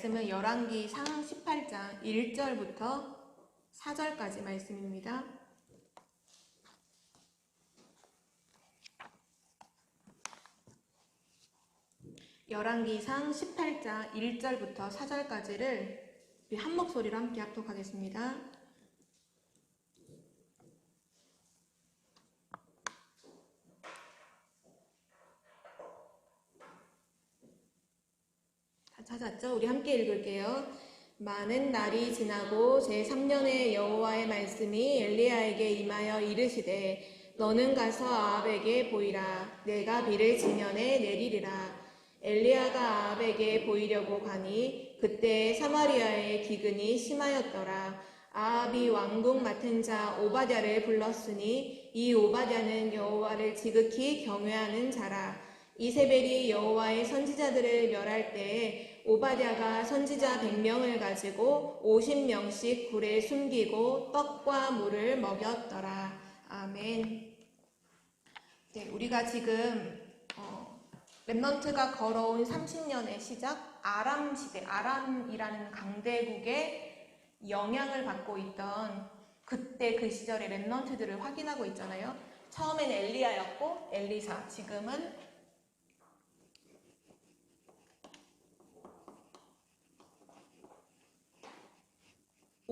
말씀은 열왕기상 18장 1절부터 4절까지 말씀입니다. 열왕기상 18장 1절부터 4절까지를 우리 한 목소리로 함께 합독하겠습니다. 다 찾았죠? 우리 함께 읽을게요. 많은 날이 지나고 제3년에 여호와의 말씀이 엘리야에게 임하여 이르시되 너는 가서 아합에게 보이라. 내가 비를 지면에 내리리라. 엘리야가 아합에게 보이려고 가니 그때 사마리아의 기근이 심하였더라. 아합이 왕궁 맡은 자 오바댜를 불렀으니 이 오바댜는 여호와를 지극히 경외하는 자라. 이세벨이 여호와의 선지자들을 멸할 때에 오바댜가 선지자 100명을 가지고 50명씩 굴에 숨기고 떡과 물을 먹였더라. 아멘. 네, 우리가 지금 렘넌트가 걸어온 30년의 시작, 아람 시대, 아람이라는 강대국의 영향을 받고 있던 그때 그 시절의 렘넌트들을 확인하고 있잖아요. 처음엔 엘리야였고 엘리사, 지금은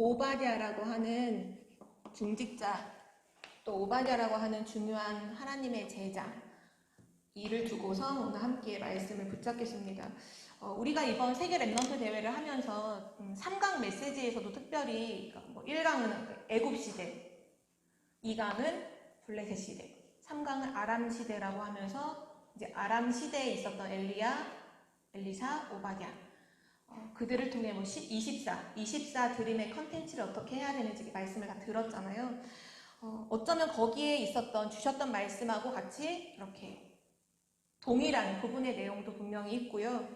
오바댜라고 하는 중직자, 또 오바댜라고 하는 중요한 하나님의 제자, 이를 두고서 오늘 함께 말씀을 붙잡겠습니다. 우리가 이번 세계 렘넌트 대회를 하면서 3강 메시지에서도 특별히 1강은 애굽 시대, 2강은 블레셋 시대, 3강은 아람 시대라고 하면서 이제 아람 시대에 있었던 엘리야, 엘리사, 오바댜, 그들을 통해 24 드림의 컨텐츠를 어떻게 해야 되는지 말씀을 다 들었잖아요. 어쩌면 거기에 있었던 주셨던 말씀하고 같이 이렇게 동일한 부분의 내용도 분명히 있고요.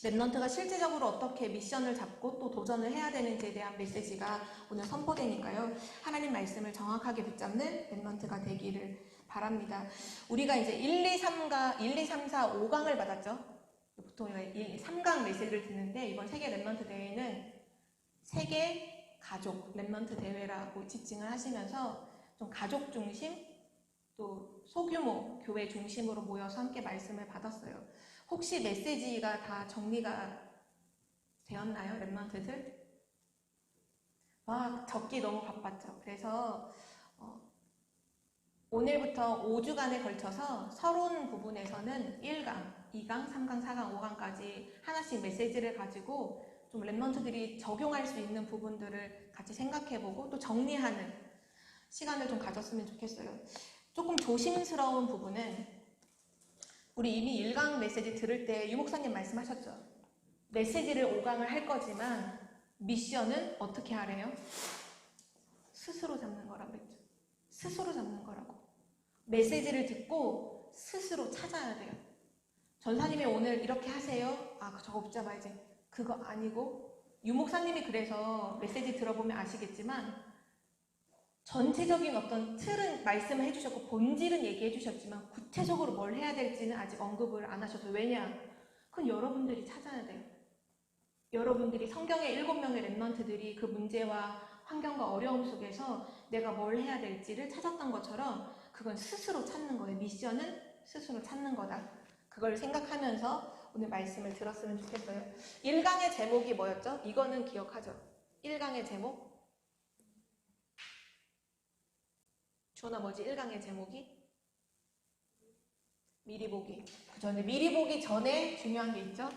렘넌트가 실질적으로 어떻게 미션을 잡고 또 도전을 해야 되는지에 대한 메시지가 오늘 선포되니까요. 하나님 말씀을 정확하게 붙잡는 렘넌트가 되기를 바랍니다. 우리가 이제 1, 2, 3, 4, 5강을 받았죠. 보통 3강 메시지를 듣는데 이번 세계 렘넌트 대회는 세계 가족 렘넌트 대회라고 지칭을 하시면서 좀 가족 중심, 또 소규모 교회 중심으로 모여서 함께 말씀을 받았어요. 혹시 메시지가 다 정리가 되었나요, 렘넌트들? 적기 너무 바빴죠. 그래서 오늘부터 5주간에 걸쳐서 서론 부분에서는 1강, 2강, 3강, 4강, 5강까지 하나씩 메시지를 가지고 좀 렘넌트들이 적용할 수 있는 부분들을 같이 생각해보고 또 정리하는 시간을 좀 가졌으면 좋겠어요. 조금 조심스러운 부분은 우리 이미 1강 메시지 들을 때 유목사님 말씀하셨죠. 메시지를 5강을 할 거지만 미션은 어떻게 하래요? 스스로 잡는 거라고 했죠. 스스로 잡는 거라고. 메시지를 듣고 스스로 찾아야 돼요. 전사님이 오늘 이렇게 하세요. 저거 붙잡아야지. 그거 아니고 유목사님이 그래서 메시지 들어보면 아시겠지만 전체적인 어떤 틀은 말씀을 해주셨고 본질은 얘기해 주셨지만 구체적으로 뭘 해야 될지는 아직 언급을 안 하셔서 왜냐? 그건 여러분들이 찾아야 돼요. 여러분들이 성경의 7명의 렘넌트들이 그 문제와 환경과 어려움 속에서 내가 뭘 해야 될지를 찾았던 것처럼 그건 스스로 찾는 거예요. 미션은 스스로 찾는 거다. 그걸 생각하면서 오늘 말씀을 들었으면 좋겠어요. 1강의 제목이 뭐였죠? 이거는 기억하죠? 1강의 제목? 주원아 뭐지? 1강의 제목이? 미리 보기. 그죠? 근데 미리 보기 전에 중요한 게 있죠?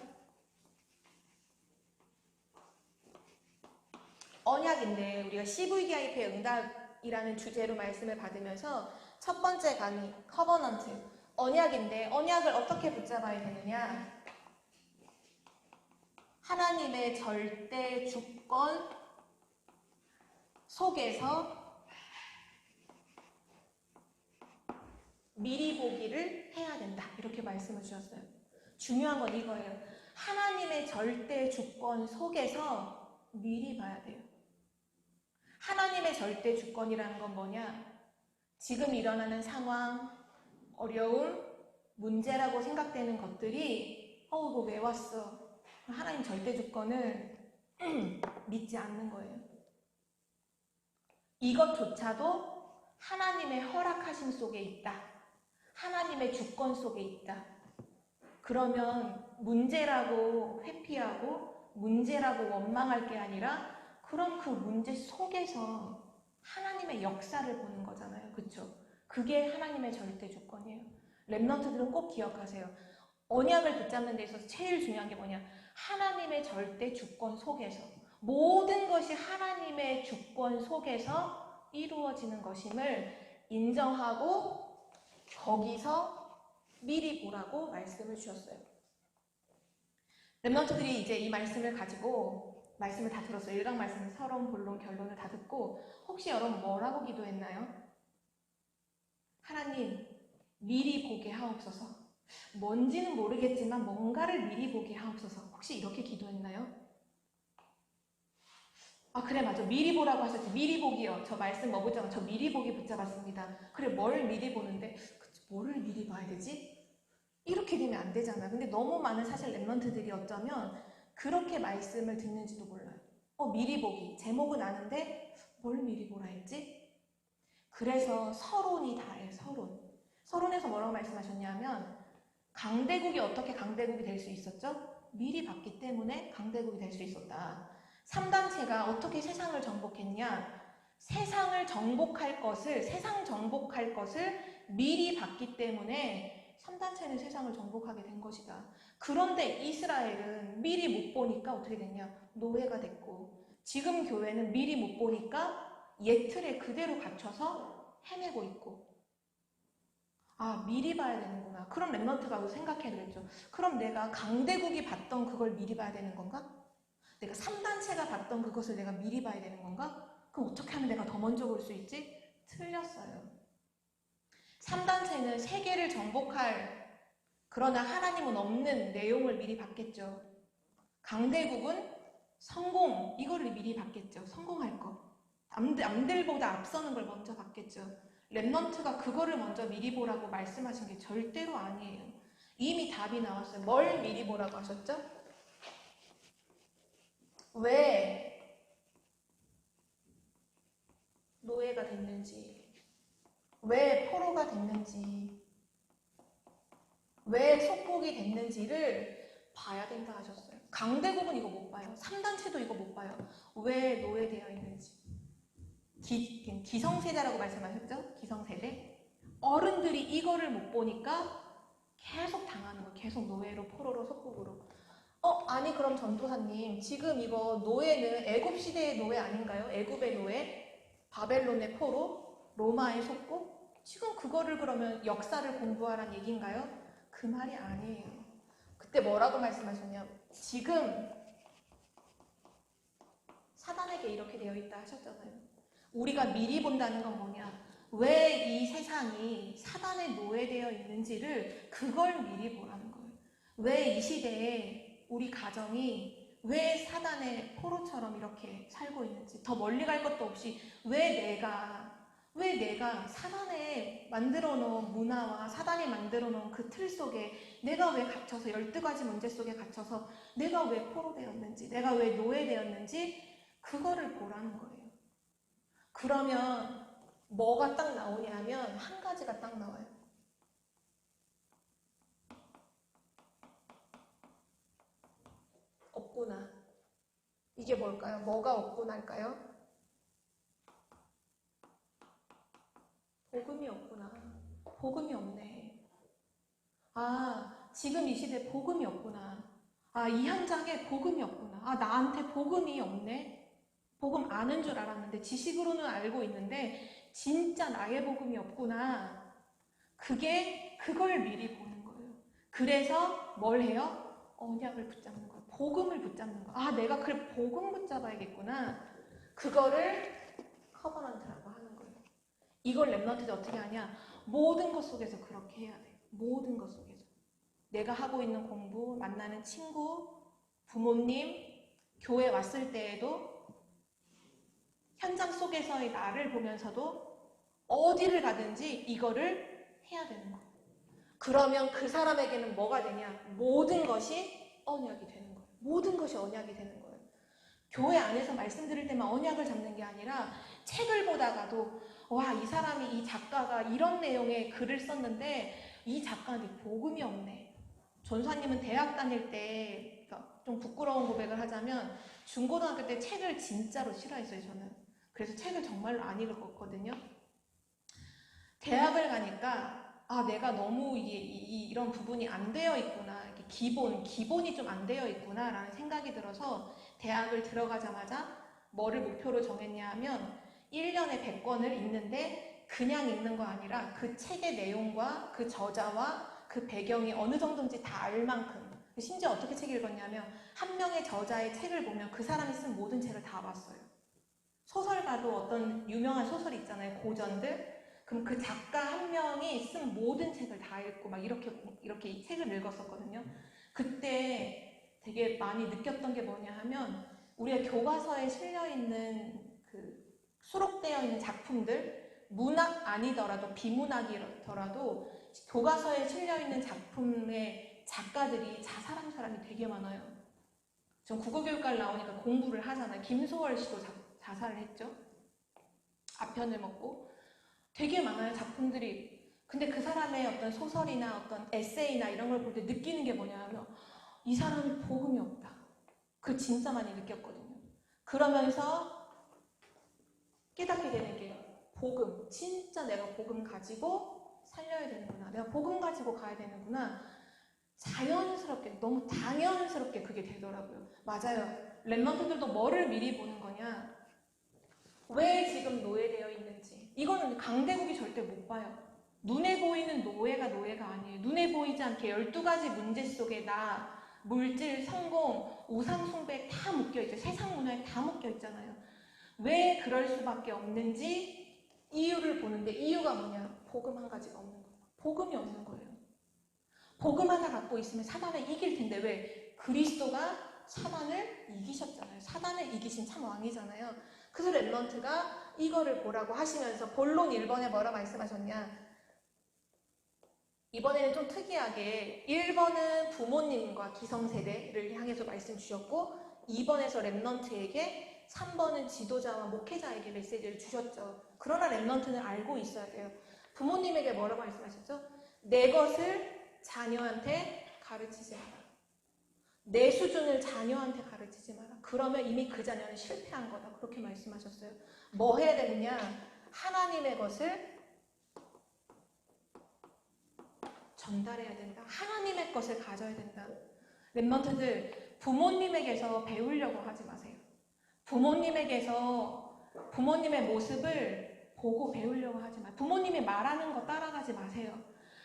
언약인데 우리가 CVDIP의 응답이라는 주제로 말씀을 받으면서 첫 번째 강의, 커버넌트. 언약인데 언약을 어떻게 붙잡아야 되느냐? 하나님의 절대 주권 속에서 미리 보기를 해야 된다. 이렇게 말씀을 주셨어요. 중요한 건 이거예요. 하나님의 절대 주권 속에서 미리 봐야 돼요. 하나님의 절대 주권이라는 건 뭐냐? 지금 일어나는 상황, 어려움, 문제라고 생각되는 것들이 이거 왜 왔어? 하나님 절대 주권을 믿지 않는 거예요. 이것조차도 하나님의 허락하심 속에 있다. 하나님의 주권 속에 있다. 그러면 문제라고 회피하고 문제라고 원망할 게 아니라 그럼 그 문제 속에서 하나님의 역사를 보는 거잖아요. 그렇죠? 그게 하나님의 절대 주권이에요. 렘넌트들은 꼭 기억하세요. 언약을 붙잡는 데 있어서 제일 중요한 게 뭐냐? 하나님의 절대 주권 속에서 모든 것이 하나님의 주권 속에서 이루어지는 것임을 인정하고 거기서 미리 보라고 말씀을 주셨어요. 렘넌트들이 이제 이 말씀을 가지고 말씀을 다 들었어요. 일각 말씀을 서론, 본론, 결론을 다 듣고 혹시 여러분 뭐라고 기도했나요? 하나님 미리 보게 하옵소서. 뭔지는 모르겠지만 뭔가를 미리 보게 하옵소서. 혹시 이렇게 기도했나요? 아 그래 맞아. 미리 보라고 하셨지. 미리 보기요. 저 말씀 뭐 붙잡아? 저 미리 보기 붙잡았습니다. 그래 뭘 미리 보는데 뭐를 미리 봐야 되지? 이렇게 되면 안 되잖아. 근데 너무 많은 사실 렘넌트들이 어쩌면 그렇게 말씀을 듣는지도 몰라요. 미리 보기. 제목은 아는데 뭘 미리 보라 했지? 그래서 서론이 다예요. 서론. 서론에서 뭐라고 말씀하셨냐면 강대국이 어떻게 강대국이 될 수 있었죠? 미리 봤기 때문에 강대국이 될 수 있었다. 3단체가 어떻게 세상을 정복했냐? 세상 정복할 것을 미리 봤기 때문에 3단체는 세상을 정복하게 된 것이다. 그런데 이스라엘은 미리 못 보니까 어떻게 됐냐? 노예가 됐고 지금 교회는 미리 못 보니까 옛 틀에 그대로 갇혀서 헤매고 있고 아 미리 봐야 되는구나. 그럼 렘넌트가 생각해야 되겠죠. 그럼 내가 강대국이 봤던 그걸 미리 봐야 되는 건가? 내가 3단체가 봤던 그것을 내가 미리 봐야 되는 건가? 그럼 어떻게 하면 내가 더 먼저 볼 수 있지? 틀렸어요. 3단체는 세계를 정복할 그러나 하나님은 없는 내용을 미리 봤겠죠. 강대국은 성공 이거를 미리 봤겠죠. 성공할 거. 남들보다 앞서는 걸 먼저 봤겠죠. 렘넌트가 그거를 먼저 미리 보라고 말씀하신 게 절대로 아니에요. 이미 답이 나왔어요. 뭘 미리 보라고 하셨죠? 왜 노예가 됐는지, 왜 포로가 됐는지, 왜 속국이 됐는지를 봐야 된다 하셨어요. 강대국은 이거 못 봐요. 3단체도 이거 못 봐요. 왜 노예되어 있는지. 기성세대라고 말씀하셨죠? 기성세대. 어른들이 이거를 못 보니까 계속 당하는 거예요. 계속 노예로, 포로로, 속국으로. 아니 그럼 전도사님 지금 이거 노예는 애굽 시대의 노예 아닌가요? 애굽의 노예, 바벨론의 포로, 로마의 속국? 지금 그거를 그러면 역사를 공부하란 얘기인가요? 그 말이 아니에요. 그때 뭐라고 말씀하셨냐? 지금 사단에게 이렇게 되어 있다 하셨잖아요. 우리가 미리 본다는 건 뭐냐? 왜 이 세상이 사단에 노예되어 있는지를 그걸 미리 보라는 거예요. 왜 이 시대에 우리 가정이 왜 사단의 포로처럼 이렇게 살고 있는지 더 멀리 갈 것도 없이 왜 내가 사단에 만들어 놓은 문화와 사단이 만들어 놓은 그 틀 속에 내가 왜 갇혀서 12가지 문제 속에 갇혀서 내가 왜 포로되었는지 내가 왜 노예되었는지 그거를 보라는 거예요. 그러면 뭐가 딱 나오냐면 한 가지가 딱 나와요. 없구나. 이게 뭘까요? 뭐가 없구나일까요? 복음이 없구나. 복음이 없네. 아, 지금 이 시대에 복음이 없구나. 아, 이 현장에 복음이 없구나. 아, 나한테 복음이 없네. 복음 아는 줄 알았는데 지식으로는 알고 있는데 진짜 나의 복음이 없구나. 그걸 미리 보는 거예요. 그래서 뭘 해요? 언약을 붙잡는 거예요. 복음을 붙잡는 거예요. 아, 내가 그래 복음 붙잡아야겠구나. 그거를 커버넌트라고 하는 거예요. 이걸 렘넌트들 어떻게 하냐? 모든 것 속에서 그렇게 해야 돼요. 모든 것 속에서. 내가 하고 있는 공부, 만나는 친구, 부모님, 교회 왔을 때에도 현장 속에서의 나를 보면서도 어디를 가든지 이거를 해야 되는 거예요. 그러면 그 사람에게는 뭐가 되냐? 모든 것이 언약이 되는 거예요. 모든 것이 언약이 되는 거예요. 교회 안에서 말씀 들을 때만 언약을 잡는 게 아니라 책을 보다가도 와, 이 사람이, 이 작가가 이런 내용의 글을 썼는데 이 작가는 복음이 없네. 전사님은 대학 다닐 때, 그러니까 좀 부끄러운 고백을 하자면 중고등학교 때 책을 진짜로 싫어했어요, 저는. 그래서 책을 정말로 안 읽었거든요. 대학을 가니까 내가 너무 이런 부분이 안 되어 있구나. 이렇게 기본이 좀 안 되어 있구나 라는 생각이 들어서 대학을 들어가자마자 뭐를 목표로 정했냐 하면 1년에 100권을 읽는데 그냥 읽는 거 아니라 그 책의 내용과 그 저자와 그 배경이 어느 정도인지 다 알 만큼, 심지어 어떻게 책 읽었냐면 한 명의 저자의 책을 보면 그 사람이 쓴 모든 책을 다 봤어요. 소설가도 어떤 유명한 소설이 있잖아요. 고전들. 그럼 그 작가 한 명이 쓴 모든 책을 다 읽고 막 이렇게 이 책을 읽었었거든요. 그때 되게 많이 느꼈던 게 뭐냐 하면 우리가 교과서에 실려있는 그 수록되어 있는 작품들, 문학 아니더라도 비문학이더라도 교과서에 실려있는 작품의 작가들이 자살한 사람이 되게 많아요. 전 국어교육과를 나오니까 공부를 하잖아요. 김소월 씨도 자살을 했죠. 아편을 먹고. 되게 많아요, 작품들이. 근데 그 사람의 어떤 소설이나 어떤 에세이나 이런 걸 볼 때 느끼는 게 뭐냐 하면 이 사람이 복음이 없다. 그걸 진짜 많이 느꼈거든요. 그러면서 깨닫게 되는 게 복음, 진짜 내가 복음 가지고 살려야 되는구나. 내가 복음 가지고 가야 되는구나. 자연스럽게, 너무 당연스럽게 그게 되더라고요. 맞아요. 랩런트들도 뭐를 미리 보는 거냐. 왜 지금 노예되어 있는지. 이거는 강대국이 절대 못 봐요. 눈에 보이는 노예가 아니에요. 눈에 보이지 않게 12가지 문제 속에 나, 물질, 성공, 우상숭배 다 묶여있죠. 세상 문화에 다 묶여있잖아요. 왜 그럴 수밖에 없는지 이유를 보는데 이유가 뭐냐? 복음 한 가지가 없는 거예요. 복음이 없는 거예요. 복음 하나 갖고 있으면 사단을 이길 텐데 왜? 그리스도가 사단을 이기셨잖아요. 사단을 이기신 참 왕이잖아요. 그래서 랩런트가 이거를 보라고 하시면서 본론 1번에 뭐라 말씀하셨냐? 이번에는 좀 특이하게 1번은 부모님과 기성세대를 향해서 말씀 주셨고 2번에서 랩런트에게 3번은 지도자와 목회자에게 메시지를 주셨죠. 그러나 랩런트는 알고 있어야 돼요. 부모님에게 뭐라고 말씀하셨죠? 내 것을 자녀한테 가르치지 마라. 내 수준을 자녀한테 가르치지 마라. 그러면 이미 그 자녀는 실패한 거다. 그렇게 말씀하셨어요. 뭐 해야 되느냐? 하나님의 것을 전달해야 된다. 하나님의 것을 가져야 된다. 랩런트들, 부모님에게서 배우려고 하지 마세요. 부모님의 모습을 보고 배우려고 하지 마세요. 부모님이 말하는 거 따라가지 마세요.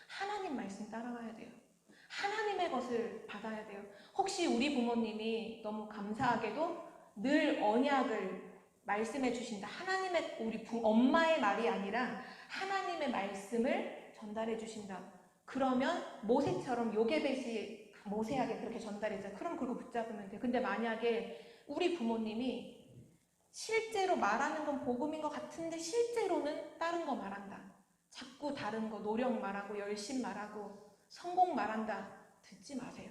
하나님 말씀 따라가야 돼요. 하나님의 것을 받아야 돼요. 혹시 우리 부모님이 너무 감사하게도 늘 언약을 말씀해 주신다. 하나님의, 우리 엄마의 말이 아니라 하나님의 말씀을 전달해 주신다. 그러면 모세처럼 요게벳이 모세에게 그렇게 전달했잖아요. 그럼 그거 붙잡으면 돼요. 근데 만약에 우리 부모님이 실제로 말하는 건 복음인 것 같은데 실제로는 다른 거 말한다. 자꾸 다른 거 노력 말하고 열심 말하고 성공 말한다. 듣지 마세요.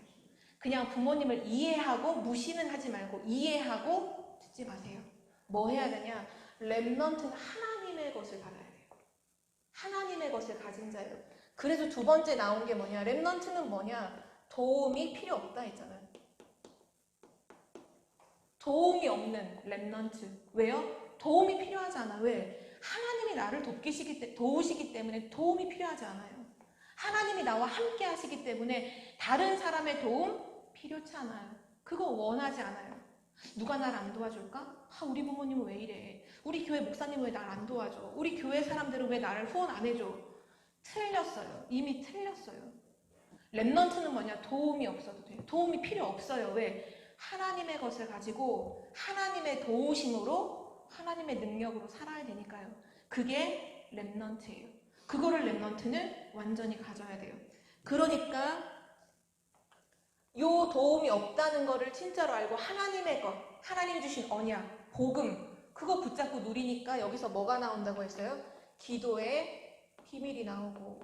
그냥 부모님을 이해하고 무시는 하지 말고 이해하고 듣지 마세요. 뭐 해야 되냐? 랩넌트는 하나님의 것을 받아야 돼요. 하나님의 것을 가진 자예요. 그래서 두 번째 나온 게 뭐냐? 랩넌트는 뭐냐? 도움이 필요 없다 했잖아요. 도움이 없는 랩넌트. 왜요? 도움이 필요하지 않아. 왜? 하나님이 나를 도우시기 때문에 도움이 필요하지 않아요. 하나님이 나와 함께 하시기 때문에 다른 사람의 도움 필요치 않아요. 그거 원하지 않아요. 누가 날 안 도와줄까? 우리 부모님은 왜 이래? 우리 교회 목사님은 왜 날 안 도와줘? 우리 교회 사람들은 왜 나를 후원 안 해줘? 틀렸어요. 이미 틀렸어요. 랩넌트는 뭐냐? 도움이 없어도 돼요. 도움이 필요 없어요. 왜? 하나님의 것을 가지고 하나님의 도우심으로 하나님의 능력으로 살아야 되니까요. 그게 랩넌트예요. 그거를 랩넌트는 완전히 가져야 돼요. 그러니까 요 도움이 없다는 거를 진짜로 알고 하나님의 것, 하나님이 주신 언약, 복음 그거 붙잡고 누리니까 여기서 뭐가 나온다고 했어요? 기도의 비밀이 나오고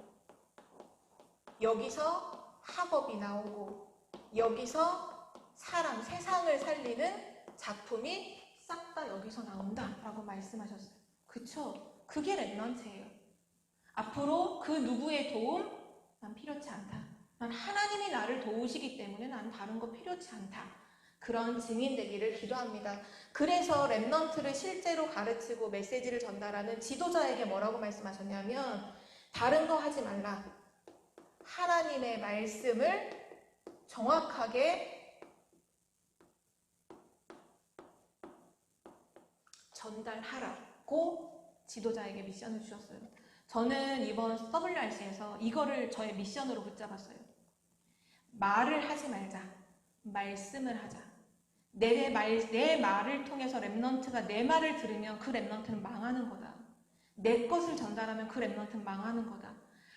여기서 학업이 나오고 여기서 사람, 세상을 살리는 작품이 싹 다 여기서 나온다라고 말씀하셨어요. 그쵸? 그게 렘넌트예요. 앞으로 그 누구의 도움 난 필요치 않다. 난 하나님이 나를 도우시기 때문에 난 다른 거 필요치 않다. 그런 증인 되기를 기도합니다. 그래서 렘넌트를 실제로 가르치고 메시지를 전달하는 지도자에게 뭐라고 말씀하셨냐면 다른 거 하지 말라. 하나님의 말씀을 정확하게 전달하라고 지도자에게 미션을 주셨어요. 저는 이번 WRC에서 이거를 저의 미션으로 붙잡았어요. 말을 하지 말자. 말씀을 하자. 내 말을 통해서 렘넌트가 내 말을 들으면 그 렘넌트는 망하는 거다. 내 것을 전달하면 그 렘넌트는 망하는 거다.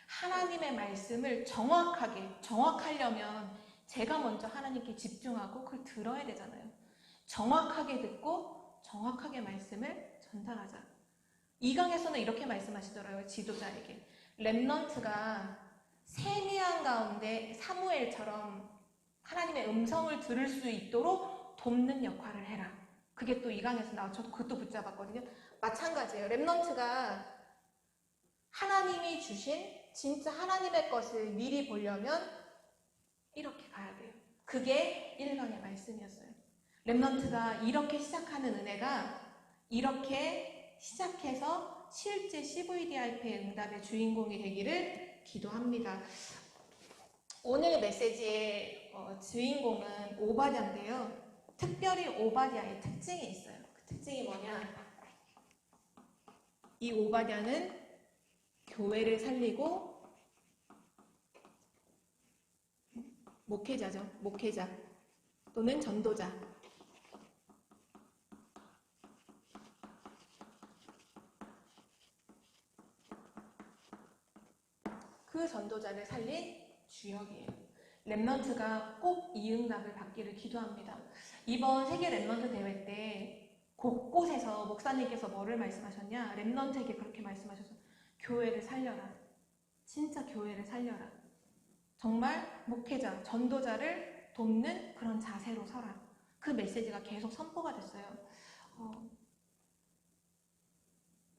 하나님의 말씀을 정확하려면 제가 먼저 하나님께 집중하고 그걸 들어야 되잖아요. 정확하게 듣고 정확하게 말씀을 전달하자. 이강에서는 이렇게 말씀하시더라고요. 지도자에게. 렘넌트가 세미한 가운데 사무엘처럼 하나님의 음성을 들을 수 있도록 돕는 역할을 해라. 그게 또 이강에서 나와. 저도 그것도 붙잡았거든요. 마찬가지예요. 렘넌트가 하나님이 주신 진짜 하나님의 것을 미리 보려면 이렇게 가야 돼요. 그게 1강의 말씀이었어요. 렘넌트가 이렇게 시작하는 은혜가 이렇게 시작해서 실제 CVDIP의 응답의 주인공이 되기를 기도합니다. 오늘 메시지의 주인공은 오바댜인데요. 특별히 오바댜의 특징이 있어요. 그 특징이 뭐냐? 이 오바댜는 교회를 살리고 목회자죠. 목회자 또는 전도자. 그 전도자를 살린 주역이에요. 렘넌트가 꼭 이 응답을 받기를 기도합니다. 이번 세계 렘넌트 대회 때 곳곳에서 목사님께서 뭐를 말씀하셨냐? 렘넌트에게 그렇게 말씀하셔서 교회를 살려라. 진짜 교회를 살려라. 정말 목회자, 전도자를 돕는 그런 자세로 서라. 그 메시지가 계속 선포가 됐어요.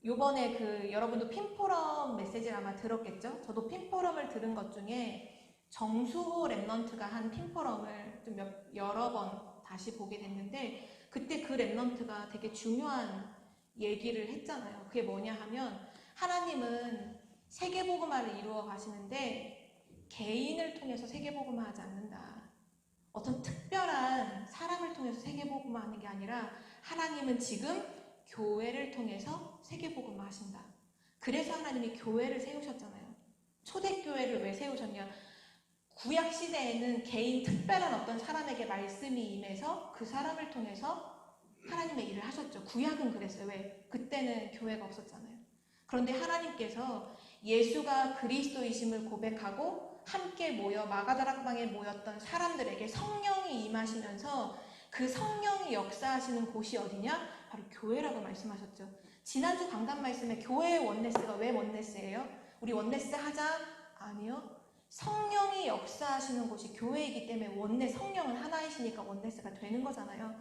요번에 여러분도 핀포럼 메시지를 아마 들었겠죠? 저도 핀포럼을 들은 것 중에 정수호 렘넌트가 한 핀포럼을 좀 여러 번 다시 보게 됐는데 그때 그 렘넌트가 되게 중요한 얘기를 했잖아요. 그게 뭐냐 하면 하나님은 세계복음화를 이루어 가시는데 개인을 통해서 세계복음화 하지 않는다. 어떤 특별한 사람을 통해서 세계복음화 하는 게 아니라 하나님은 지금 교회를 통해서 세계복음화 하신다. 그래서 하나님이 교회를 세우셨잖아요. 초대교회를 왜 세우셨냐? 구약 시대에는 개인 특별한 어떤 사람에게 말씀이 임해서 그 사람을 통해서 하나님의 일을 하셨죠. 구약은 그랬어요. 왜? 그때는 교회가 없었잖아요. 그런데 하나님께서 예수가 그리스도이심을 고백하고 함께 모여 마가다락방에 모였던 사람들에게 성령이 임하시면서 그 성령이 역사하시는 곳이 어디냐? 바로 교회라고 말씀하셨죠. 지난주 강단 말씀에 교회의 원네스가 왜 원네스예요? 우리 원네스 하자? 아니요. 성령이 역사하시는 곳이 교회이기 때문에 성령은 하나이시니까 원네스가 되는 거잖아요.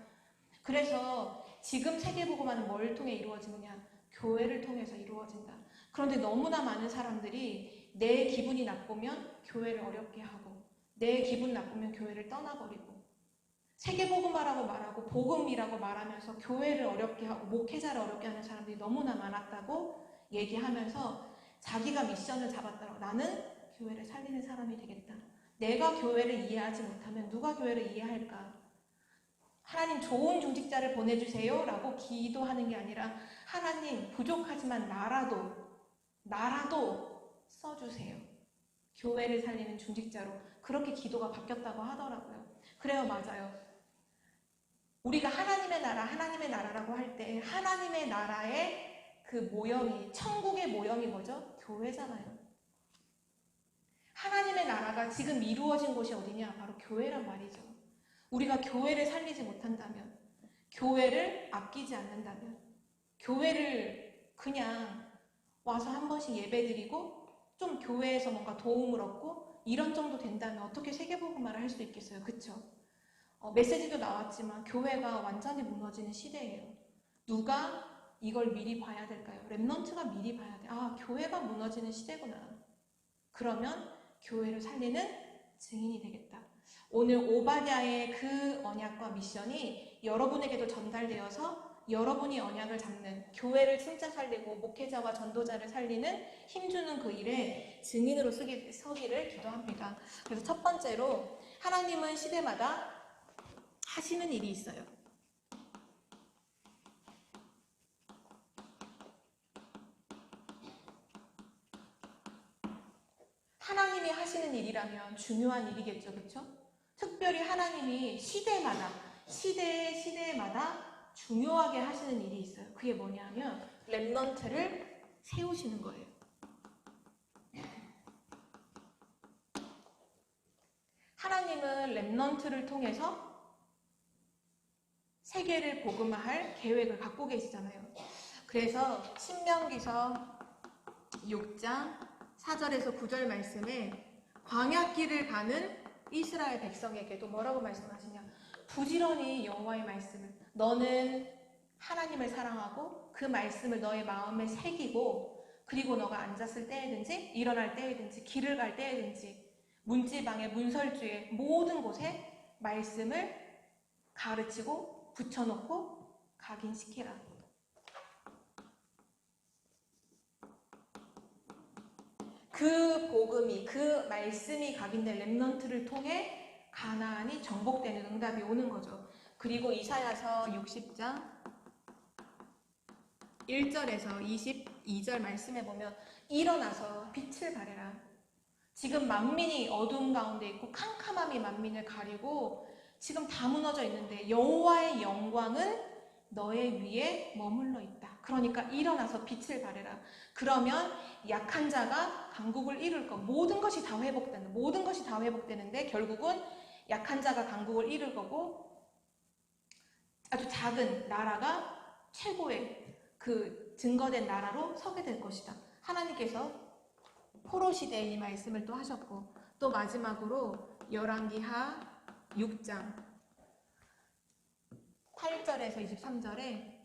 그래서 지금 세계복음화는 뭘 통해 이루어지느냐? 교회를 통해서 이루어진다. 그런데 너무나 많은 사람들이 내 기분이 나쁘면 교회를 어렵게 하고 내 기분 나쁘면 교회를 떠나버리고 세계복음화라고 말하고 복음이라고 말하면서 교회를 어렵게 하고 목회자를 어렵게 하는 사람들이 너무나 많았다고 얘기하면서 자기가 미션을 잡았다고 나는 교회를 살리는 사람이 되겠다. 내가 교회를 이해하지 못하면 누가 교회를 이해할까? 하나님 좋은 중직자를 보내주세요 라고 기도하는 게 아니라 하나님 부족하지만 나라도 써주세요. 교회를 살리는 중직자로 그렇게 기도가 바뀌었다고 하더라고요. 그래요, 맞아요. 우리가 하나님의 나라라고 할 때 하나님의 나라의 그 모형이 천국의 모형이 뭐죠? 교회잖아요. 하나님의 나라가 지금 이루어진 곳이 어디냐? 바로 교회란 말이죠. 우리가 교회를 살리지 못한다면, 교회를 아끼지 않는다면, 교회를 그냥 와서 한 번씩 예배드리고 좀 교회에서 뭔가 도움을 얻고 이런 정도 된다면 어떻게 세계복음화를 할 수 있겠어요? 그쵸? 메시지도 나왔지만 교회가 완전히 무너지는 시대예요. 누가 이걸 미리 봐야 될까요? 렘넌트가 미리 봐야 돼. 아, 교회가 무너지는 시대구나. 그러면 교회를 살리는 증인이 되겠다. 오늘 오바댜의 그 언약과 미션이 여러분에게도 전달되어서 여러분이 언약을 잡는, 교회를 진짜 살리고 목회자와 전도자를 살리는 힘주는 그 일에 증인으로 서기를 기도합니다. 그래서 첫 번째로 하나님은 시대마다 하시는 일이 있어요. 하나님이 하시는 일이라면 중요한 일이겠죠. 그렇죠? 특별히 하나님이 시대마다 중요하게 하시는 일이 있어요. 그게 뭐냐면 렘넌트를 세우시는 거예요. 하나님은 렘넌트를 통해서 세계를 복음화할 계획을 갖고 계시잖아요. 그래서 신명기서 6장 4절에서 9절 말씀에 광야길을 가는 이스라엘 백성에게도 뭐라고 말씀하시냐, 부지런히 여호와의 말씀을, 너는 하나님을 사랑하고 그 말씀을 너의 마음에 새기고, 그리고 너가 앉았을 때에든지 일어날 때에든지 길을 갈 때에든지 문지방에 문설주에 모든 곳에 말씀을 가르치고 붙여놓고 각인시키라. 그 복음이, 그 말씀이 각인된 렘넌트를 통해 가나안이 정복되는 응답이 오는 거죠. 그리고 이사야서 60장 1절에서 22절 말씀에 보면 일어나서 빛을 발해라. 지금 만민이 어두움 가운데 있고 캄캄함이 만민을 가리고 지금 다 무너져 있는데 여호와의 영광은 너의 위에 머물러 있다. 그러니까 일어나서 빛을 발해라. 그러면 약한 자가 강국을 이룰 것, 모든 것이 다 회복되는데 결국은 약한 자가 강국을 이룰 거고 아주 작은 나라가 최고의 그 증거된 나라로 서게 될 것이다. 하나님께서 포로 시대의 이 말씀을 또 하셨고, 또 마지막으로 열왕기하 6장 8절에서 23절에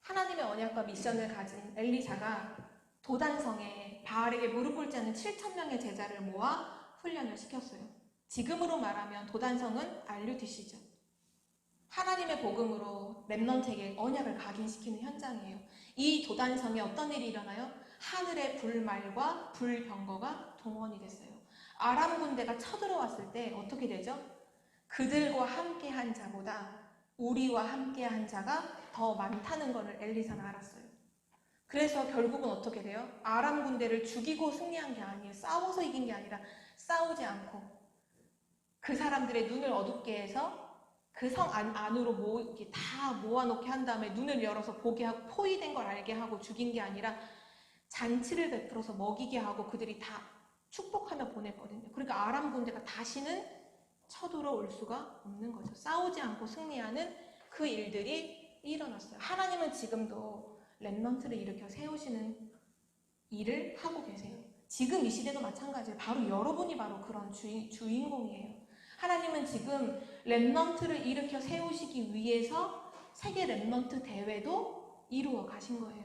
하나님의 언약과 미션을 가진 엘리사가 도단성에 바알에게 무릎 꿇지 않는 7,000명의 제자를 모아 훈련을 시켰어요. 지금으로 말하면 도단성은 RUTC죠. 하나님의 복음으로 렘넌트에게 언약을 각인시키는 현장이에요. 이 도단성에 어떤 일이 일어나요? 하늘의 불말과 불병거가 동원이 됐어요. 아람 군대가 쳐들어왔을 때 어떻게 되죠? 그들과 함께한 자보다 우리와 함께한 자가 더 많다는 것을 엘리사는 알았어요. 그래서 결국은 어떻게 돼요? 아람 군대를 죽이고 승리한 게 아니에요. 싸워서 이긴 게 아니라 싸우지 않고 그 사람들의 눈을 어둡게 해서 그 성 안으로 이렇게 다 모아놓게 한 다음에 눈을 열어서 보게 하고 포위된 걸 알게 하고 죽인 게 아니라 잔치를 베풀어서 먹이게 하고 그들이 다 축복하며 보냈거든요. 그러니까 아람 군대가 다시는 쳐들어올 수가 없는 거죠. 싸우지 않고 승리하는 그 일들이 일어났어요. 하나님은 지금도 렘넌트를 일으켜 세우시는 일을 하고 계세요. 지금 이 시대도 마찬가지예요. 바로 여러분이 바로 그런 주인공이에요. 하나님은 지금 렘넌트를 일으켜 세우시기 위해서 세계 렘넌트 대회도 이루어 가신 거예요.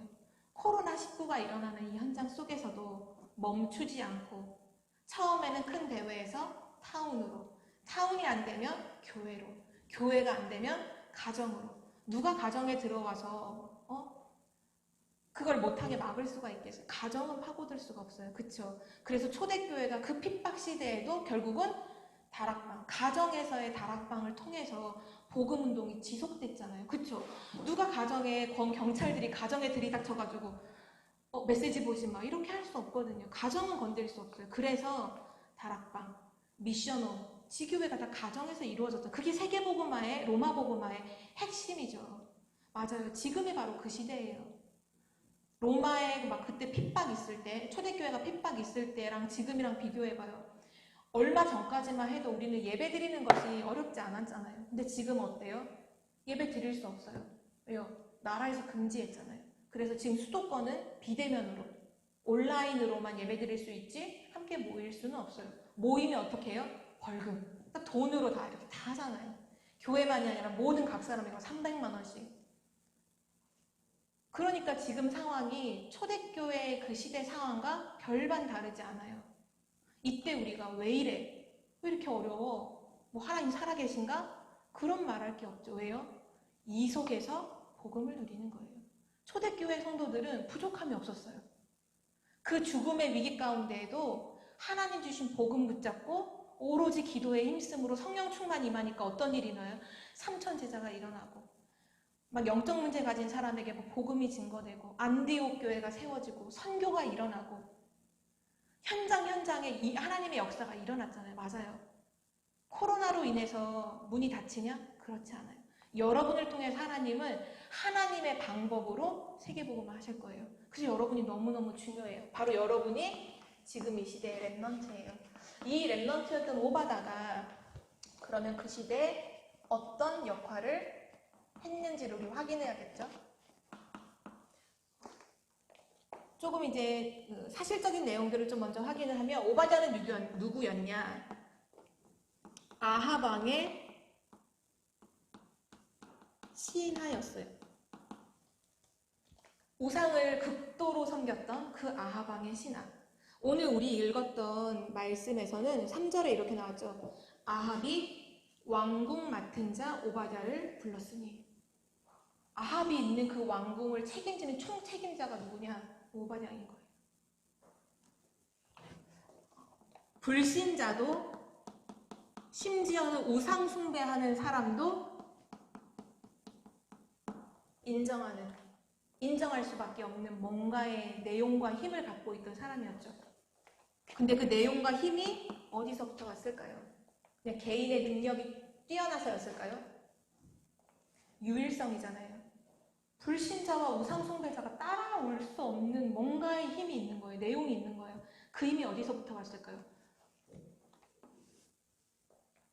코로나19가 일어나는 이 현장 속에서도 멈추지 않고 처음에는 큰 대회에서 타운으로, 타운이 안 되면 교회로, 교회가 안 되면 가정으로, 누가 가정에 들어와서 그걸 못하게 막을 수가 있겠어요? 가정은 파고들 수가 없어요. 그쵸? 그래서 초대교회가 그 핍박 시대에도 결국은 다락방, 가정에서의 다락방을 통해서 복음운동이 지속됐잖아요. 그쵸? 누가 가정에, 경찰들이 가정에 들이닥쳐가지고 메시지 보지 마 이렇게 할 수 없거든요. 가정은 건드릴 수 없어요. 그래서 다락방, 미션홈, 지교회가 다 가정에서 이루어졌죠. 그게 세계복음화의, 로마복음화의 핵심이죠. 맞아요. 지금이 바로 그 시대예요. 로마에 막 그때 핍박 있을 때, 초대교회가 핍박 있을 때랑 지금이랑 비교해봐요. 얼마 전까지만 해도 우리는 예배 드리는 것이 어렵지 않았잖아요. 근데 지금 어때요? 예배 드릴 수 없어요. 왜요? 나라에서 금지했잖아요. 그래서 지금 수도권은 비대면으로, 온라인으로만 예배 드릴 수 있지 함께 모일 수는 없어요. 모이면 어떻게 해요? 벌금. 딱 돈으로 다 이렇게 다 하잖아요. 교회만이 아니라 모든 각 사람이 300만 원씩. 그러니까 지금 상황이 초대교회 그 시대 상황과 별반 다르지 않아요. 이때 우리가 왜 이래? 왜 이렇게 어려워? 뭐 하나님 살아계신가? 그런 말할 게 없죠. 왜요? 이 속에서 복음을 누리는 거예요. 초대교회 성도들은 부족함이 없었어요. 그 죽음의 위기 가운데에도 하나님 주신 복음 붙잡고 오로지 기도에 힘쓰므로 성령 충만 임하니까 어떤 일이 나요? 삼천 제자가 일어나고 막 영적 문제 가진 사람에게 복음이 증거되고 안디옥 교회가 세워지고 선교가 일어나고 현장에 이 하나님의 역사가 일어났잖아요. 맞아요. 코로나로 인해서 문이 닫히냐? 그렇지 않아요. 여러분을 통해서 하나님은 하나님의 방법으로 세계복음을 하실 거예요. 그래서 여러분이 너무너무 중요해요. 바로 여러분이 지금 이 시대의 랩넌트예요. 이 랩넌트였던 오바다가 그러면 그 시대에 어떤 역할을 했는지를 우리 확인해야겠죠. 조금 이제 사실적인 내용들을 좀 먼저 확인을 하면 오바다는 누구였냐? 아합 왕의 신하였어요. 우상을 극도로 섬겼던 그 아합 왕의 신하. 오늘 우리 읽었던 말씀에서는 3절에 이렇게 나왔죠. 아합이 왕궁 맡은 자 오바댜를 불렀으니. 아합이 있는 그 왕궁을 책임지는 총책임자가 누구냐? 오바댜인 거예요. 불신자도 심지어는 우상 숭배하는 사람도 인정할 수밖에 없는 뭔가의 내용과 힘을 갖고 있던 사람이었죠. 근데 그 내용과 힘이 어디서부터 왔을까요? 그냥 개인의 능력이 뛰어나서였을까요? 유일성이잖아요. 불신자와 우상숭배자가 따라올 수 없는 뭔가의 힘이 있는 거예요. 내용이 있는 거예요. 그 힘이 어디서부터 왔을까요?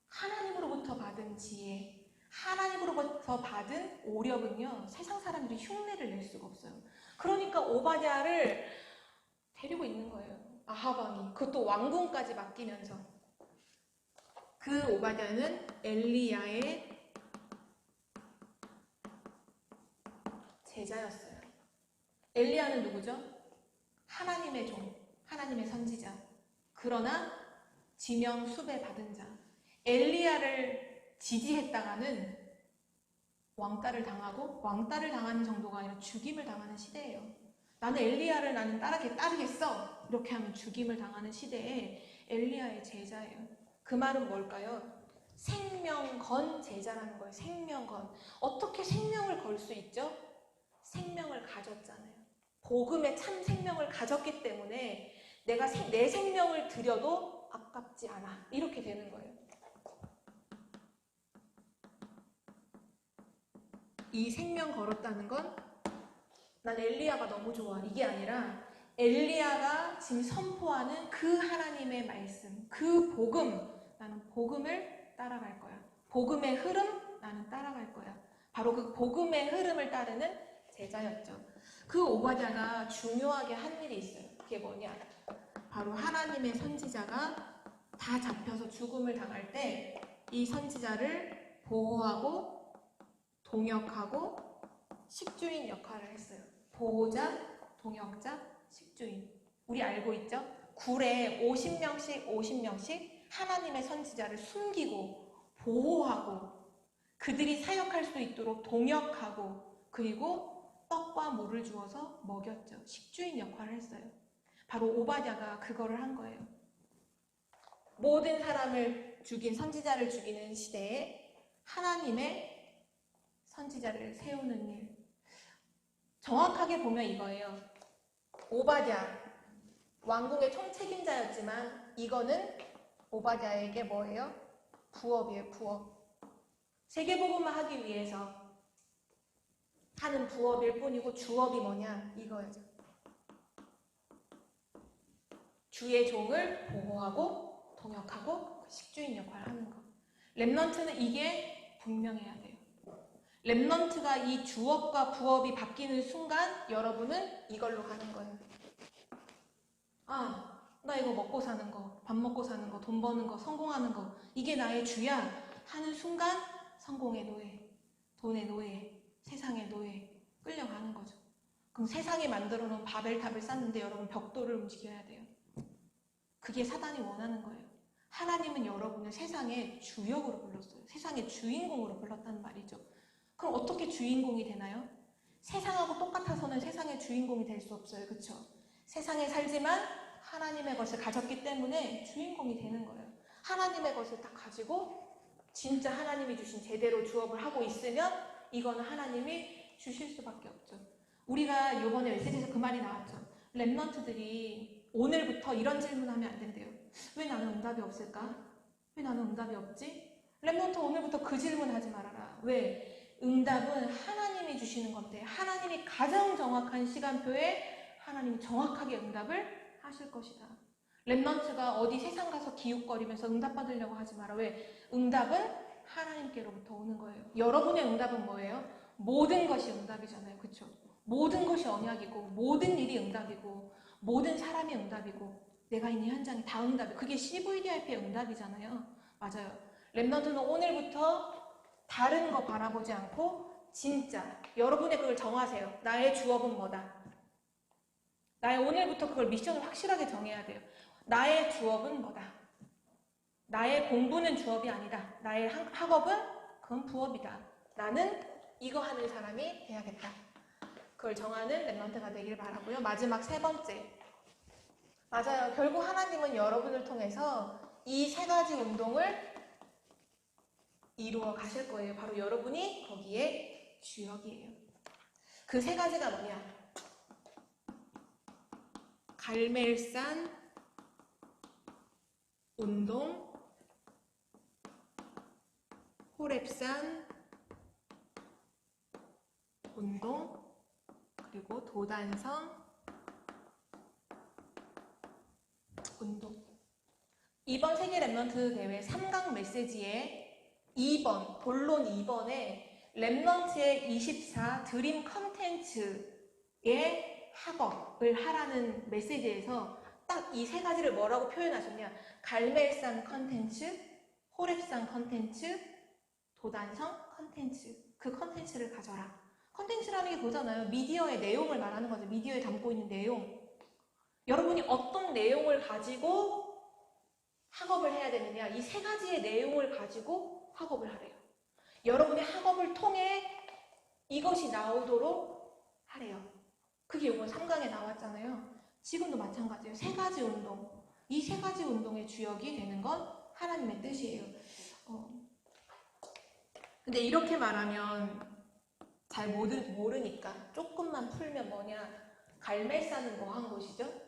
하나님으로부터 받은 지혜, 하나님으로부터 받은 오력은요, 세상 사람들이 흉내를 낼 수가 없어요. 그러니까 오바댜를 데리고 있는 거예요. 아합 왕이. 그것도 왕궁까지 맡기면서. 그 오바댜는 엘리야의 제자였어요. 엘리야는 누구죠? 하나님의 종, 하나님의 선지자. 그러나 지명 수배 받은 자. 엘리야를 지지했다가는 왕따를 당하고 왕따를 당하는 정도가 아니라 죽임을 당하는 시대예요. 나는 엘리야를 나는 따르겠어. 이렇게 하면 죽임을 당하는 시대에 엘리야의 제자예요. 그 말은 뭘까요? 생명 건 제자라는 거예요. 생명 건. 어떻게 생명을 걸 수 있죠? 생명을 가졌잖아요. 복음의 참 생명을 가졌기 때문에 내가 내 생명을 드려도 아깝지 않아. 이렇게 되는 거예요. 이 생명 걸었다는 건 난 엘리야가 너무 좋아. 이게 아니라 엘리야가 지금 선포하는 그 하나님의 말씀, 그 복음, 나는 복음을 따라갈 거야. 복음의 흐름, 나는 따라갈 거야. 바로 그 복음의 흐름을 따르는 제자였죠. 그 오바댜가 중요하게 한 일이 있어요. 그게 뭐냐? 바로 하나님의 선지자가 다 잡혀서 죽음을 당할 때 이 선지자를 보호하고 동역하고 식주인 역할을 했어요. 보호자, 동역자, 식주인. 우리 알고 있죠? 굴에 50명씩 하나님의 선지자를 숨기고 보호하고 그들이 사역할 수 있도록 동역하고 그리고 떡과 물을 주어서 먹였죠. 식주인 역할을 했어요. 바로 오바댜가 그거를 한 거예요. 모든 사람을 죽인 선지자를 죽이는 시대에 하나님의 선지자를 세우는 일. 정확하게 보면 이거예요. 오바댜, 왕궁의 총책임자였지만 이거는 오바댜에게 뭐예요? 부업이에요, 부업. 세계복음을 하기 위해서 하는 부업일 뿐이고 주업이 뭐냐? 이거죠. 주의 종을 보호하고 동역하고 식주인 역할을 하는 거. 랩넌트는 이게 분명해야 돼요. 랩넌트가 이 주업과 부업이 바뀌는 순간 여러분은 이걸로 가는 거예요. 아, 나 이거 먹고 사는 거, 밥 먹고 사는 거, 돈 버는 거, 성공하는 거, 이게 나의 주야 하는 순간 성공의 노예, 돈의 노예, 세상의 노예 끌려가는 거죠. 그럼 세상이 만들어 놓은 바벨탑을 쌓는데 여러분 벽돌을 움직여야 돼요. 그게 사단이 원하는 거예요. 하나님은 여러분을 세상의 주역으로 불렀어요. 세상의 주인공으로 불렀다는 말이죠. 그럼 어떻게 주인공이 되나요? 세상하고 똑같아서는 세상의 주인공이 될 수 없어요. 그렇죠? 세상에 살지만 하나님의 것을 가졌기 때문에 주인공이 되는 거예요. 하나님의 것을 딱 가지고 진짜 하나님이 주신 제대로 주업을 하고 있으면 이거는 하나님이 주실 수밖에 없죠. 우리가 이번에 메시지에서 그 말이 나왔죠. 랩런트들이 오늘부터 이런 질문하면 안 된대요. 왜 나는 응답이 없을까? 왜 나는 응답이 없지? 랩런트 오늘부터 그 질문하지 말아라. 왜? 응답은 하나님이 주시는 건데 하나님이 가장 정확한 시간표에 하나님이 정확하게 응답을 하실 것이다. 랩런트가 어디 세상 가서 기웃거리면서 응답받으려고 하지 마라. 왜? 응답은 하나님께로부터 오는 거예요. 여러분의 응답은 뭐예요? 모든 것이 응답이잖아요. 그렇죠? 모든 것이 언약이고 모든 일이 응답이고 모든 사람이 응답이고 내가 있는 현장이 다 응답이에요. 그게 CVDIP의 응답이잖아요. 맞아요. 랩런트는 오늘부터 다른 거 바라보지 않고 진짜 여러분의 그걸 정하세요. 나의 주업은 뭐다. 나의 오늘부터 그걸 미션을 확실하게 정해야 돼요. 나의 주업은 뭐다. 나의 공부는 주업이 아니다. 나의 학업은 그건 부업이다. 나는 이거 하는 사람이 돼야겠다. 그걸 정하는 랩런트가 되길 바라고요. 마지막 세 번째. 맞아요. 결국 하나님은 여러분을 통해서 이 세 가지 운동을 이루어 가실 거예요. 바로 여러분이 거기에 주역이에요. 그 세 가지가 뭐냐? 갈멜산 운동, 호렙산 운동, 그리고 도단성 운동. 이번 세계 랩런트 대회 3강 메시지의 2번, 본론 2번에 랩런트의 24 드림 컨텐츠의 학업을 하라는 메시지에서 딱 이 세 가지를 뭐라고 표현하셨냐? 갈멜산 컨텐츠, 호렙산 컨텐츠, 도단성 컨텐츠. 그 컨텐츠를 가져라. 컨텐츠라는 게 그거잖아요. 미디어의 내용을 말하는 거죠. 미디어에 담고 있는 내용. 여러분이 어떤 내용을 가지고 학업을 해야 되느냐? 이 세 가지의 내용을 가지고 학업을 하래요. 여러분의 학업을 통해 이것이 나오도록 하래요. 그게 이번 3강에 나왔잖아요. 지금도 마찬가지예요. 세 가지 운동. 이 세 가지 운동의 주역이 되는 건 하나님의 뜻이에요. 근데 이렇게 말하면 잘 모르니까 조금만 풀면 뭐냐? 갈멜산은 뭐 한 곳이죠?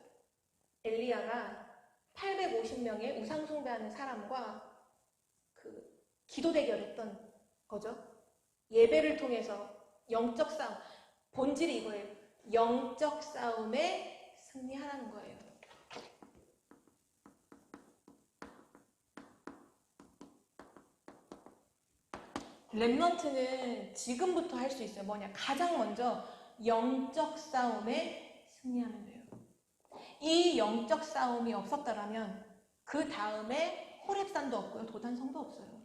엘리야가 850명의 우상숭배하는 사람과 그 기도 대결했던 거죠. 예배를 통해서 영적 싸움, 본질이 이거예요. 영적 싸움에 승리하라는 거예요. 랩런트는 지금부터 할 수 있어요. 뭐냐? 가장 먼저 영적 싸움에 승리하면 돼요. 이 영적 싸움이 없었다라면 그 다음에 호렙산도 없고요. 도단성도 없어요.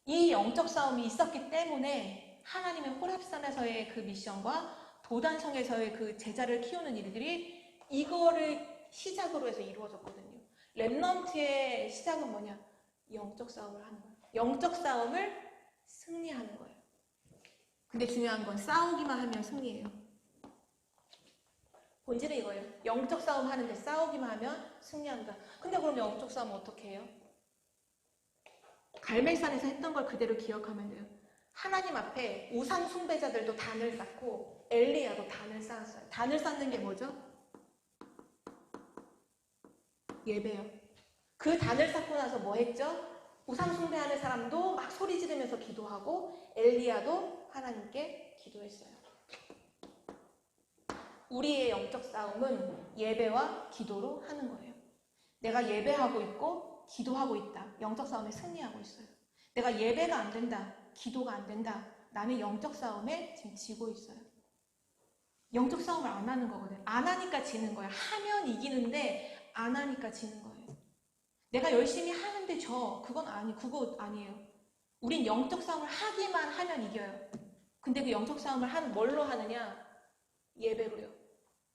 이 영적 싸움이 있었기 때문에 하나님의 호렙산에서의 그 미션과 도단성에서의 그 제자를 키우는 일들이 이거를 시작으로 해서 이루어졌거든요. 랩런트의 시작은 뭐냐? 영적 싸움을 하는 거예요. 영적 싸움을 승리하는 거예요. 근데 중요한 건 싸우기만 하면 승리예요. 본질은 이거예요. 영적 싸움 하는데 싸우기만 하면 승리한다. 근데 그럼 영적 싸움은 어떻게 해요? 갈멜산에서 했던 걸 그대로 기억하면 돼요. 하나님 앞에 우상 숭배자들도 단을 쌓고 엘리야도 단을 쌓았어요. 단을 쌓는 게 뭐죠? 예배요. 그 단을 쌓고 나서 뭐 했죠? 우상 숭배하는 사람도 막 소리 지르면서 기도하고 엘리야도 하나님께 기도했어요. 우리의 영적 싸움은 예배와 기도로 하는 거예요. 내가 예배하고 있고 기도하고 있다. 영적 싸움에 승리하고 있어요. 내가 예배가 안 된다. 기도가 안 된다. 나는 영적 싸움에 지금 지고 있어요. 영적 싸움을 안 하는 거거든요. 안 하니까 지는 거예요. 하면 이기는데 안 하니까 지는 거예요. 내가 열심히 하는데 그거 아니에요. 우린 영적 싸움을 하기만 하면 이겨요. 근데 그 영적 싸움을 뭘로 하느냐? 예배로요.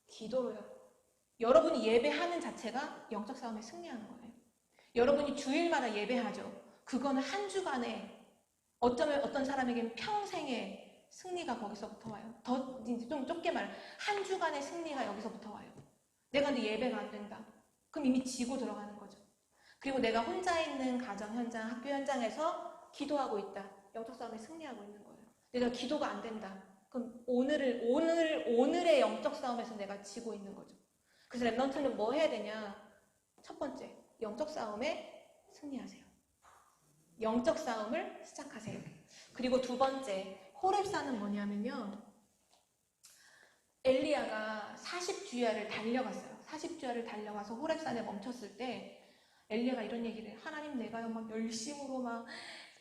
기도로요. 여러분이 예배하는 자체가 영적 싸움에 승리하는 거예요. 여러분이 주일마다 예배하죠. 그거는 한 주간에 어떤 사람에게는 평생의 승리가 거기서부터 와요. 좀 좁게 한 주간의 승리가 여기서부터 와요. 내가 근데 예배가 안 된다. 그럼 이미 지고 들어가는 거죠. 그리고 내가 혼자 있는 가정 현장, 학교 현장에서 기도하고 있다. 영적 싸움에 승리하고 있는 거예요. 내가 기도가 안 된다. 그럼 오늘의 영적 싸움에서 내가 지고 있는 거죠. 그래서 랩넌트는 뭐 해야 되냐? 첫 번째, 영적 싸움에 승리하세요. 영적 싸움을 시작하세요. 그리고 두 번째, 호렙산은 뭐냐면요. 엘리야가 40주야를 달려갔어요. 40주야를 달려가서 호렙산에 멈췄을 때 엘리야가 이런 얘기를 해요. 하나님, 내가요 막 열심으로 막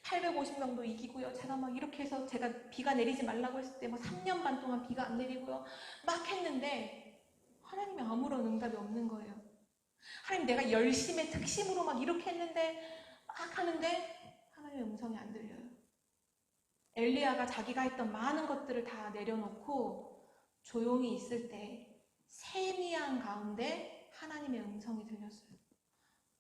850명도 이기고요. 제가 막 이렇게 해서 제가 비가 내리지 말라고 했을 때 막 3년 반 동안 비가 안 내리고요. 막 했는데 하나님이 아무런 응답이 없는 거예요. 하나님, 내가 열심히 특심으로 막 이렇게 했는데 막 하는데 하나님의 음성이 안 들려요. 엘리야가 자기가 했던 많은 것들을 다 내려놓고 조용히 있을 때 세미한 가운데 하나님의 음성이 들렸어요.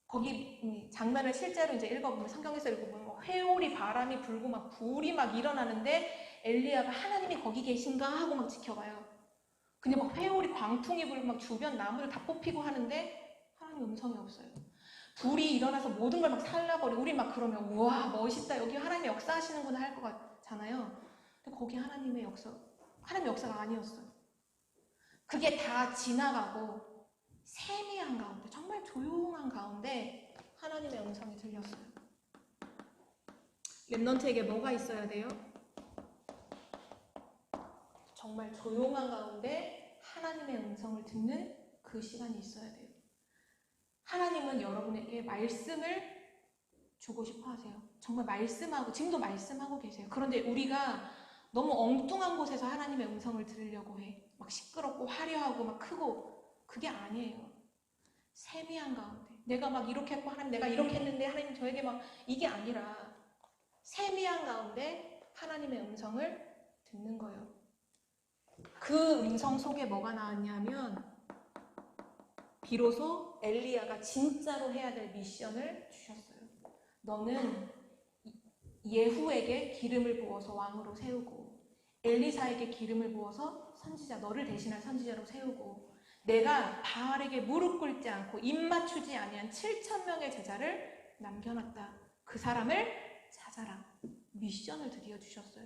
거기 장면을 실제로 이제 읽어보면, 성경에서 읽어보면 회오리 바람이 불고 막 불이 막 일어나는데 엘리야가 하나님이 거기 계신가 하고 막 지켜봐요. 근데 막 회오리 광풍이 불고 막 주변 나무를 다 뽑히고 하는데 하나님 음성이 없어요. 불이 일어나서 모든 걸 막 살라버리고 우리 막 그러면 우와 멋있다, 여기 하나님의 역사하시는구나 할 것 같잖아요. 근데 거기 하나님의 역사가 아니었어요. 그게 다 지나가고 세미한 가운데, 정말 조용한 가운데 하나님의 음성이 들렸어요. 랩넌트에게 뭐가 있어야 돼요? 정말 조용한 가운데 하나님의 음성을 듣는 그 시간이 있어야 돼요. 하나님은 여러분에게 말씀을 주고 싶어 하세요. 정말 말씀하고, 지금도 말씀하고 계세요. 그런데 우리가 너무 엉뚱한 곳에서 하나님의 음성을 들으려고 해. 막 시끄럽고 화려하고 막 크고, 그게 아니에요. 세미한 가운데, 내가 막 이렇게 했고 하나님 내가 이렇게 했는데 하나님 저에게 막, 이게 아니라 세미한 가운데 하나님의 음성을 듣는 거예요. 그 음성 속에 뭐가 나왔냐면 비로소 엘리야가 진짜로 해야 될 미션을 주셨어요. 너는 예후에게 기름을 부어서 왕으로 세우고 엘리사에게 기름을 부어서 선지자, 너를 대신할 선지자로 세우고 내가 바알에게 무릎 꿇지 않고 입 맞추지 아니한 7,000명의 제자를 남겨놨다. 그 사람을 찾아라. 미션을 드디어 주셨어요.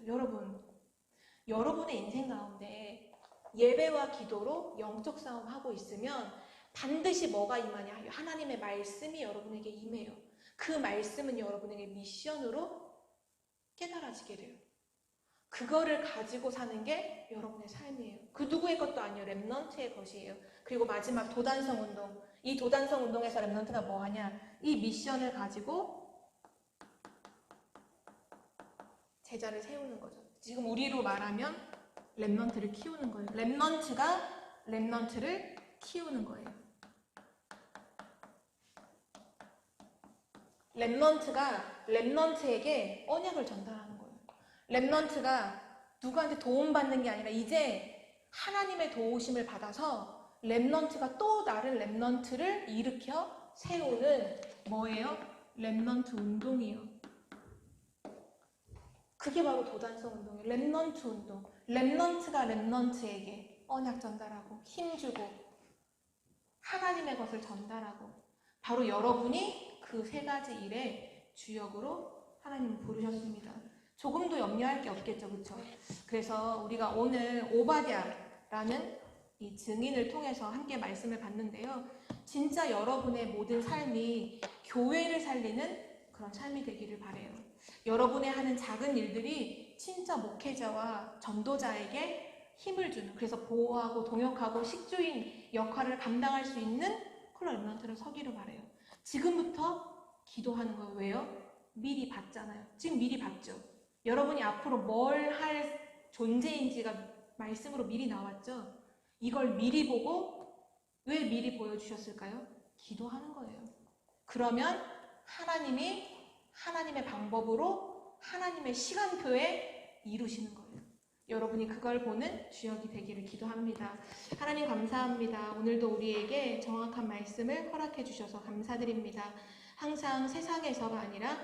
여러분의 인생 가운데 예배와 기도로 영적 싸움하고 있으면 반드시 뭐가 임하냐? 하나님의 말씀이 여러분에게 임해요. 그 말씀은 여러분에게 미션으로 깨달아지게 돼요. 그거를 가지고 사는 게 여러분의 삶이에요. 그 누구의 것도 아니에요. 랩넌트의 것이에요. 그리고 마지막 도단성 운동. 이 도단성 운동에서 랩넌트가 뭐 하냐? 이 미션을 가지고 제자를 세우는 거죠. 지금 우리로 말하면 랩넌트를 키우는 거예요. 랩넌트가 랩넌트를 키우는 거예요. 랩넌트가 랩넌트에게 언약을 전달하는 거예요. 랩넌트가 누구한테 도움받는 게 아니라 이제 하나님의 도우심을 받아서 랩넌트가 또 다른 랩넌트를 일으켜 세우는 뭐예요? 랩넌트 운동이에요. 그게 바로 도단성 운동이에요. 랩넌트 운동. 랩넌트가 랩넌트에게 언약 전달하고 힘주고 하나님의 것을 전달하고, 바로 여러분이 그 세 가지 일의 주역으로 하나님은 부르셨습니다. 조금도 염려할 게 없겠죠, 그렇죠? 그래서 우리가 오늘 오바댜라는 이 증인을 통해서 함께 말씀을 받는데요. 진짜 여러분의 모든 삶이 교회를 살리는 그런 삶이 되기를 바라요. 여러분의 하는 작은 일들이 진짜 목회자와 전도자에게 힘을 주는, 그래서 보호하고 동역하고 식주인 역할을 감당할 수 있는 콜라 랩넌트를 서기를 바라요. 지금부터 기도하는 거예요. 왜요? 미리 봤잖아요. 지금 미리 봤죠. 여러분이 앞으로 뭘 할 존재인지가 말씀으로 미리 나왔죠. 이걸 미리 보고 왜 미리 보여주셨을까요? 기도하는 거예요. 그러면 하나님이 하나님의 방법으로 하나님의 시간표에 이루시는 거예요. 여러분이 그걸 보는 주역이 되기를 기도합니다. 하나님 감사합니다. 오늘도 우리에게 정확한 말씀을 허락해 주셔서 감사드립니다. 항상 세상에서가 아니라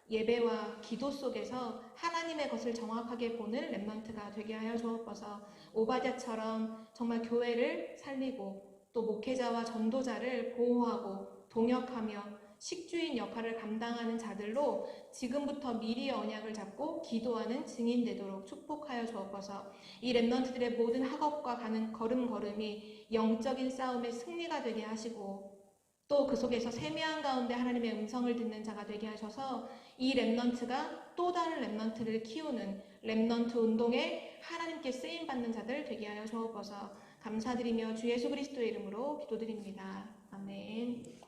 예배와 기도 속에서 하나님의 것을 정확하게 보는 렘넌트가 되게 하여 주옵소서. 오바댜처럼 정말 교회를 살리고 또 목회자와 전도자를 보호하고 동역하며 식주인 역할을 감당하는 자들로 지금부터 미리 언약을 잡고 기도하는 증인 되도록 축복하여 주옵소서. 이 렘넌트들의 모든 학업과 가는 걸음걸음이 영적인 싸움의 승리가 되게 하시고 또 그 속에서 세미한 가운데 하나님의 음성을 듣는 자가 되게 하셔서 이 렘넌트가 또 다른 렘넌트를 키우는 렘넌트 운동에 하나님께 쓰임받는 자들 되게 하여 주옵소서. 감사드리며 주 예수 그리스도의 이름으로 기도드립니다. 아멘.